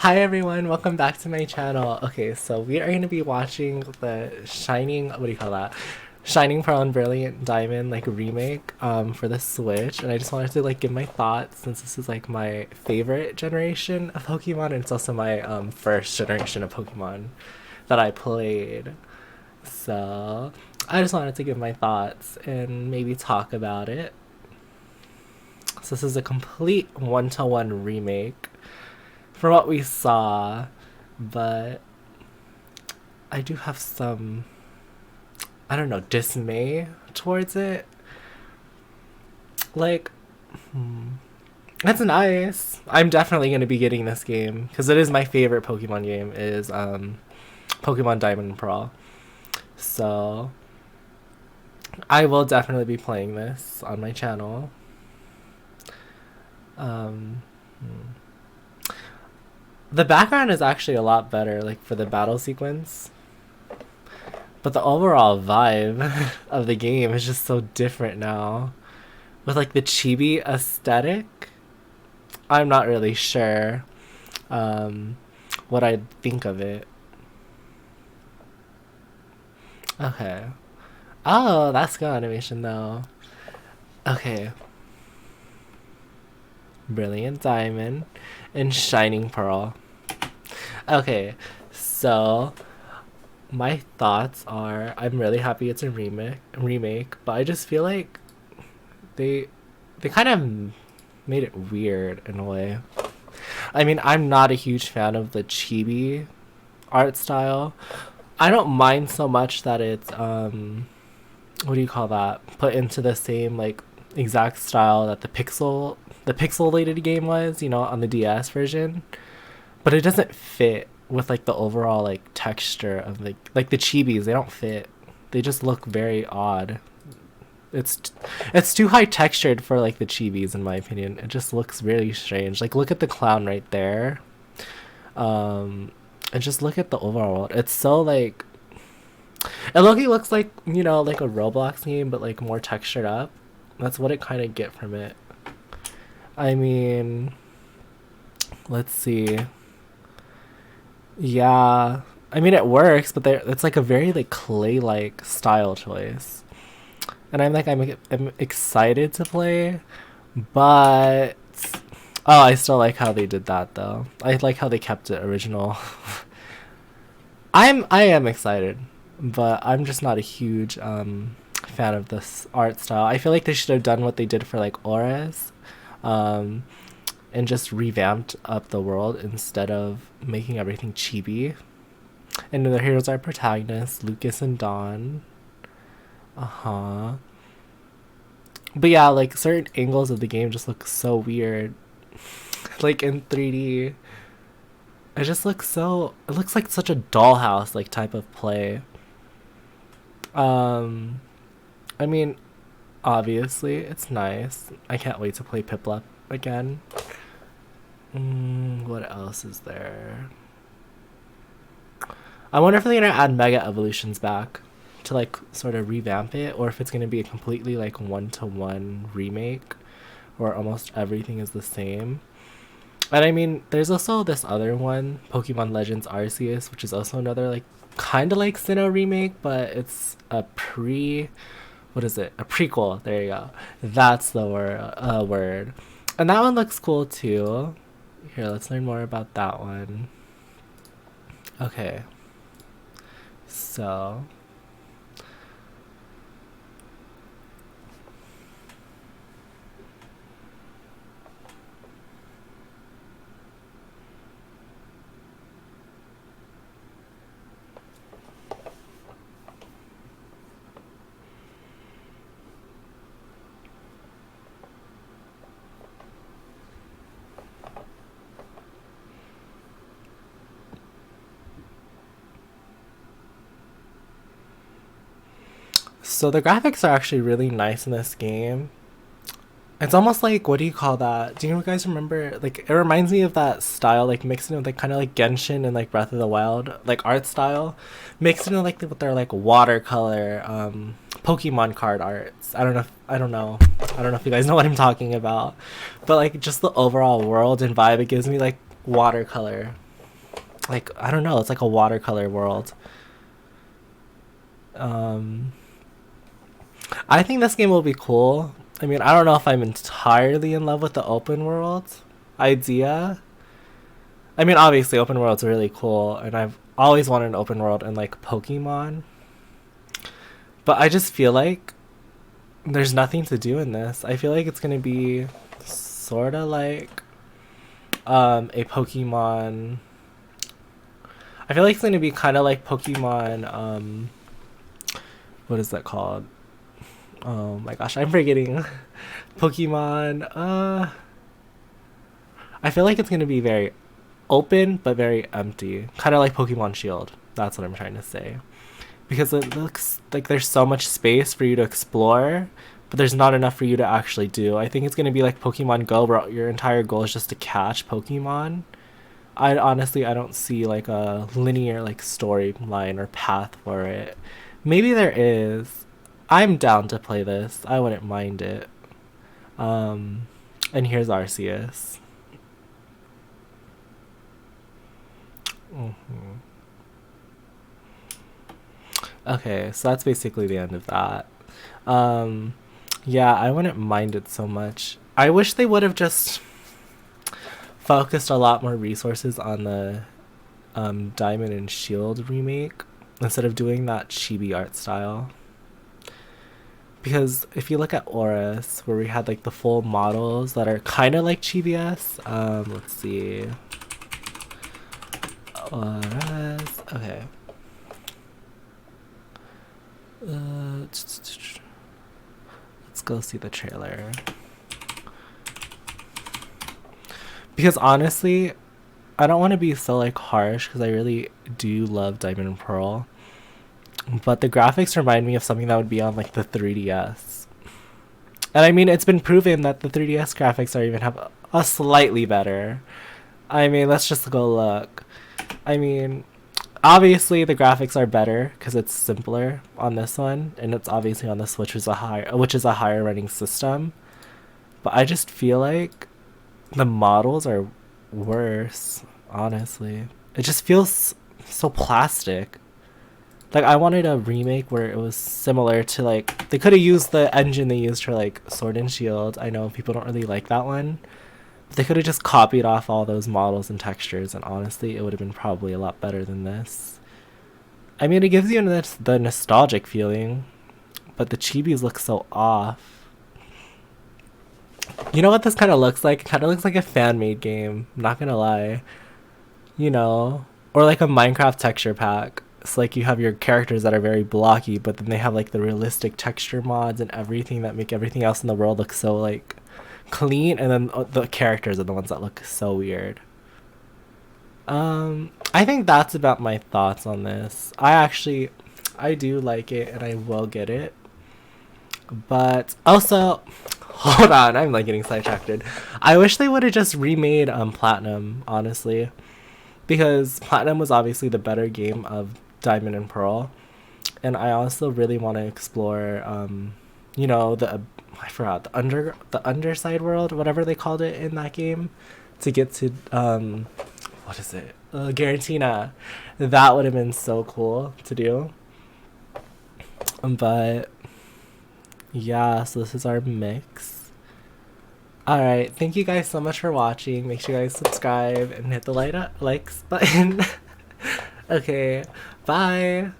Hi everyone, welcome back to my channel. Okay, so we are going to be watching the Shining, what do you call that? Shining Pearl and Brilliant Diamond like remake for the Switch, and I just wanted to like give my thoughts since this is like my favorite generation of Pokemon and it's also my first generation of Pokemon that I played. So, I just wanted to give my thoughts and maybe talk about it. So this is a complete one-to-one remake from what we saw, but I do have some, I don't know, dismay towards it. Like, it's nice. I'm definitely going to be getting this game because it is my favorite Pokemon game is Pokemon Diamond and Pearl. So I will definitely be playing this on my channel. Um, the background is actually a lot better, like for the battle sequence. But the overall vibe of the game is just so different now. With like the chibi aesthetic, I'm not really sure what I'd think of it. Okay. Oh, that's good animation though. Okay. Brilliant Diamond and Shining Pearl. Okay, so my thoughts are I'm really happy it's a remake, but I just feel like they they kind of made it weird in a way. I mean, I'm not a huge fan of the chibi art style. I don't mind so much that it's what do you call that? Put into the same like exact style that the pixelated game was, you know, on the DS version. But it doesn't fit with like the overall like texture of like the chibis. They don't fit. They just look very odd. It's it's too high textured for like the chibis in my opinion. It just looks really strange. Like look at the clown right there. And just look at the overall world. It's so like it looks like, you know, like a Roblox game but like more textured up. That's what it kind of get from it. I mean, let's see. Yeah, I mean it works, but it's like a very like clay-like style choice, and I'm excited to play, but oh, I still like how they did that though. I like how they kept it original. I am excited, but I'm just not a huge fan of this art style. I feel like they should have done what they did for like Auras, um, and just revamped up the world instead of making everything chibi. And the heroes are protagonists, Lucas and Dawn. Uh-huh. But yeah, like certain angles of the game just look so weird. Like in 3D. It looks like such a dollhouse like type of play. Um I mean, obviously it's nice. I can't wait to play Piplup again. What else is there? I wonder if they're gonna add Mega Evolutions back to like sort of revamp it, or if it's gonna be a completely like one-to-one remake, where almost everything is the same. And I mean, there's also this other one, Pokemon Legends Arceus, which is also another like kind of like Sinnoh remake, but it's what is it? A prequel. There you go. That's the word. And that one looks cool too. Here, let's learn more about that one. Okay. So, so the graphics are actually really nice in this game. It's almost like, what do you call that? Do you guys remember? Like, it reminds me of that style, like mixed in with like kind of like Genshin and like Breath of the Wild, like art style, mixed in with their like watercolor, Pokemon card arts. I don't know. I don't know if you guys know what I'm talking about, but like just the overall world and vibe it gives me like watercolor. like, I don't know, it's like a watercolor world. Um, I think this game will be cool. I mean, I don't know if I'm entirely in love with the open world idea. I mean, obviously, open world's really cool, and I've always wanted an open world in like Pokemon. But I just feel like there's nothing to do in this. I feel like it's gonna be sort of like a Pokemon. I feel like it's gonna be kind of like Pokemon. What is that called? Oh my gosh, I'm forgetting. Pokemon. I feel like it's gonna be very open but very empty, kind of like Pokemon Shield. That's what I'm trying to say. Because it looks like there's so much space for you to explore, but there's not enough for you to actually do. I think it's gonna be like Pokemon Go, where your entire goal is just to catch Pokemon. I honestly, I don't see like a linear like storyline or path for it. Maybe there is. I'm down to play this. I wouldn't mind it. Um, and here's Arceus. Hmm. Okay, so that's basically the end of that. Um, yeah, I wouldn't mind it so much. I wish they would have just focused a lot more resources on the Diamond and Shield remake instead of doing that chibi art style. Because if you look at Oris, where we had like the full models that are kind of like Chibi-S, let's see. Oris, okay. Let's go see the trailer. Because honestly, I don't want to be so like harsh because I really do love Diamond and Pearl. But the graphics remind me of something that would be on like the 3DS. And I mean, it's been proven that the 3DS graphics are even have a slightly better. I mean, let's just go look. I mean, obviously the graphics are better because it's simpler on this one, and it's obviously on the Switch, which is a higher running system. But I just feel like the models are worse. Honestly, it just feels so plastic. Like I wanted a remake where it was similar to like they could have used the engine they used for like Sword and Shield. I know people don't really like that one. But they could have just copied off all those models and textures, and honestly, it would have been probably a lot better than this. I mean, it gives you the nostalgic feeling, but the chibis look so off. You know what this kind of looks like? It kind of looks like a fan-made game. I'm not gonna lie. You know, or like a Minecraft texture pack. It's like you have your characters that are very blocky, but then they have like the realistic texture mods and everything that make everything else in the world look so like clean, and then the characters are the ones that look so weird. I think that's about my thoughts on this. I do like it and I will get it. But also, hold on, I'm like getting sidetracked. I wish they would have just remade Platinum, honestly, because Platinum was obviously the better game of Diamond and Pearl, and I also really want to explore, you know, the I forgot the underside world, whatever they called it in that game, to get to what is it? Garantina. That would have been so cool to do. But yeah, so this is our mix. Alright, thank you guys so much for watching. Make sure you guys subscribe and hit the likes button. Okay, bye.